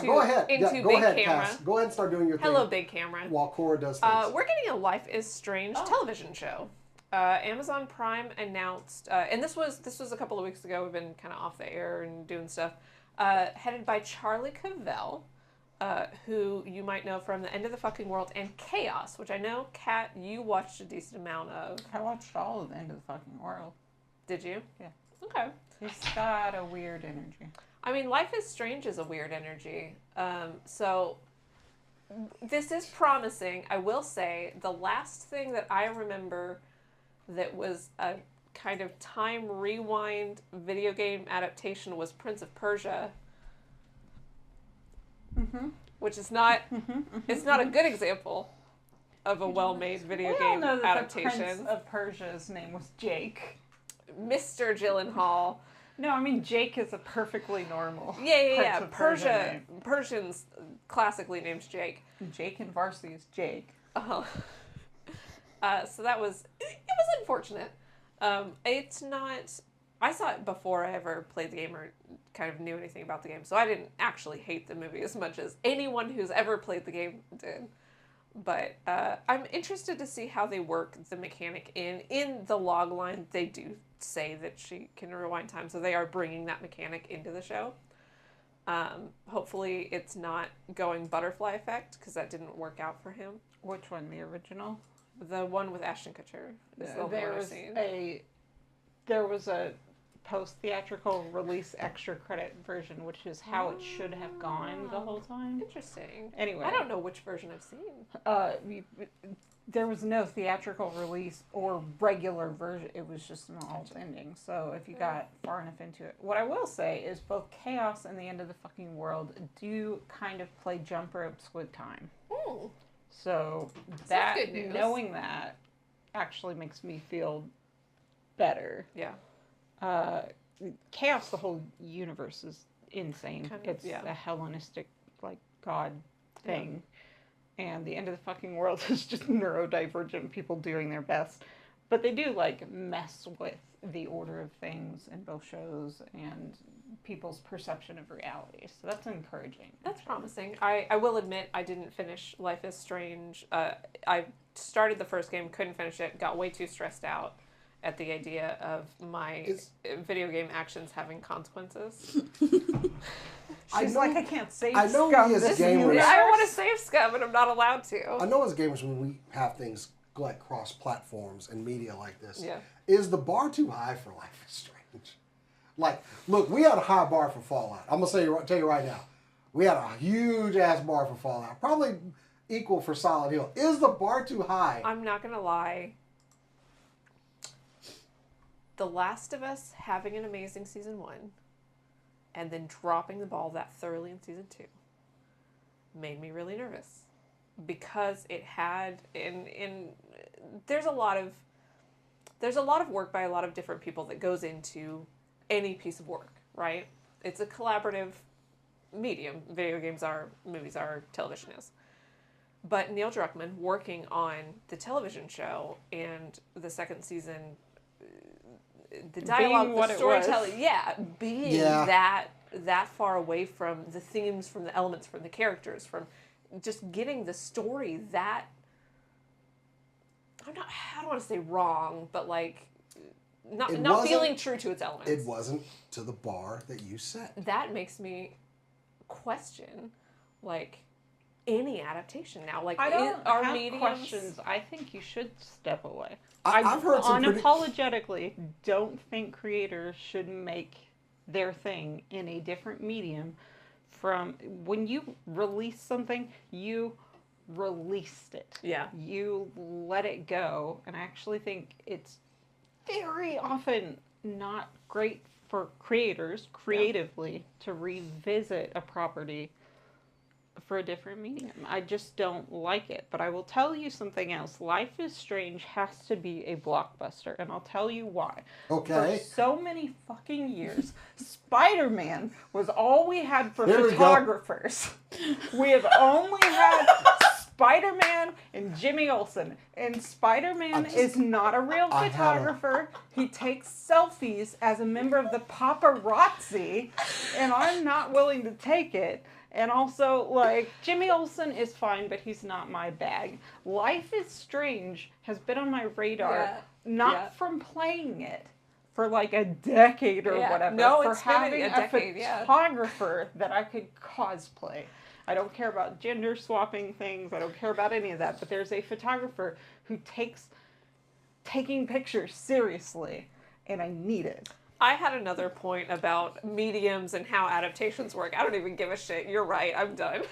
Go ahead. Into Go big ahead, camera. Cass. Go ahead and start doing your thing. Hello, big camera. While Cora does things. We're getting a Life is Strange television show. Amazon Prime announced, and this was a couple of weeks ago. We've been kind of off the air and doing stuff. Headed by Charlie Cavell, who you might know from The End of the Fucking World and Chaos, which I know, Kat, you watched a decent amount of. I watched all of The End of the Fucking World. Did you? Yeah. Okay. He's got a weird energy. I mean, Life is Strange is a weird energy. So this is promising. I will say the last thing that I remember that was a kind of time rewind video game adaptation was Prince of Persia. Which is not, it's not a good example of a well-made video game know that adaptation. The Prince of Persia's name was Jake. Mr. Gyllenhaal. No, I mean Jake is a perfectly normal. Yeah. Prince of Persia name. Persians classically named Jake. Jake in varsity is Jake. So that was, it was unfortunate. It's not, I saw it before I ever played the game or kind of knew anything about the game, so I didn't actually hate the movie as much as anyone who's ever played the game did. But I'm interested to see how they work the mechanic in the log line. They do say that she can rewind time, so they are bringing that mechanic into the show. Hopefully it's not going butterfly effect, because that didn't work out for him. Which one? The original? The one with Ashton Kutcher. There was a post-theatrical release extra credit version, which is how it should have gone the whole time. Interesting. Anyway. I don't know which version I've seen. There was no theatrical release or regular version. It was just an alt ending. So if you got far enough into it. What I will say is both Chaos and The End of the Fucking World do kind of play jump ropes with time. Ooh. So That's good news. knowing that actually makes me feel better. Yeah. Chaos, the whole universe is insane. It's a Hellenistic, god thing. Yeah. And The End of the Fucking World is just neurodivergent people doing their best. But they do, mess with the order of things in both shows and people's perception of reality. So that's encouraging. That's promising. I will admit I didn't finish Life is Strange. I started the first game, couldn't finish it, got way too stressed out at the idea of my video game actions having consequences. She's I can't save I know Scum. we as gamers. I want to save Scum, and I'm not allowed to. I know as gamers when we have things like cross platforms and media like this, Yeah. is the bar too high for Life is Strange? Look, we had a high bar for Fallout. I'm gonna tell you right now, we had a huge ass bar for Fallout, probably equal for Silent Hill. Is the bar too high? I'm not gonna lie. The Last of Us having an amazing season 1 and then dropping the ball that thoroughly in season 2 made me really nervous, because it had there's a lot of work by a lot of different people that goes into any piece of work, right? It's a collaborative medium. Video games are, movies are, television is. But Neil Druckmann working on the television show and the second season, the dialogue, the storytelling, being that far away from the themes, from the elements, from the characters, from just getting the story that, I don't want to say wrong, but not feeling true to its elements. It wasn't to the bar that you set. That makes me question, any adaptation now. I don't have mediums... questions. I think you should step away. I've heard some unapologetically don't think creators should make their thing in a different medium from when you release something, you released it. Yeah. You let it go. And I actually think it's very often not great for creators creatively to revisit a property for a different medium. I just don't like it. But I will tell you something else. Life is Strange has to be a blockbuster, and I'll tell you why. Okay. For so many fucking years, Spider-Man was all we had for Here photographers. We have only had Spider-Man and Jimmy Olsen. And Spider-Man is not a real photographer. He takes selfies as a member of the paparazzi, and I'm not willing to take it. And also, like, Jimmy Olsen is fine, but he's not my bag. Life is Strange has been on my radar, not from playing it for like a decade or whatever. No, for it's been having a decade, photographer that I could cosplay. I don't care about gender swapping things. I don't care about any of that. But there's a photographer who takes taking pictures seriously, and I need it. I had another point about mediums and how adaptations work. I don't even give a shit. You're right. I'm done.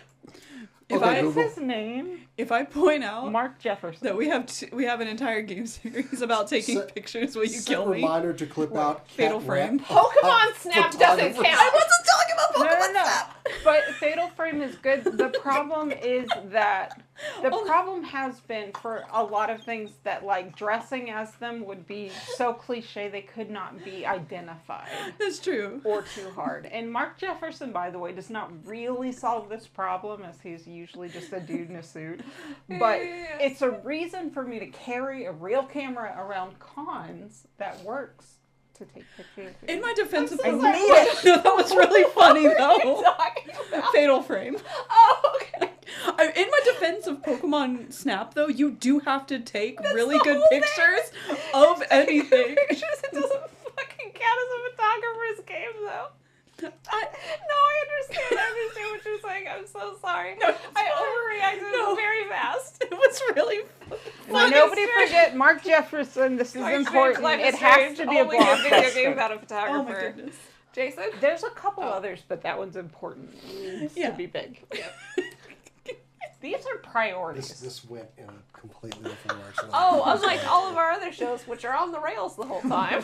What's his name? If I point out Mark Jefferson. that we have an entire game series about taking pictures will you kill me. Reminder to clip out Fatal Cat Frame. Rap. Pokemon Snap doesn't count. I wasn't talking about Pokemon No. Snap. But Fatal Frame is good. The problem is that the problem has been for a lot of things that like dressing as them would be so cliche they could not be identified. That's true. Or too hard. And Mark Jefferson, by the way, does not really solve this problem as he's usually just a dude in a suit. But it's a reason for me to carry a real camera around cons that works to take pictures. In my defense of I Pokemon, need it. that was really funny What are you though. talking about? Fatal Frame. Oh, okay. In my defense of Pokemon Snap, though, you do have to take really the good whole thing. pictures of anything. Pictures, it doesn't fucking count as a photographer's game, though. I understand what you're saying. I'm so sorry. No, it's I fine. overreacted No. very fast. It was really Now, nobody forget Mark Jefferson. This is important. It has to be a only a video game blockbuster. without a Oh my photographer. goodness. Jason? There's a couple others, but that one's important. It needs Yeah. to be big. These are priorities. This went in a completely different direction. Oh, unlike all of our other shows, which are on the rails the whole time.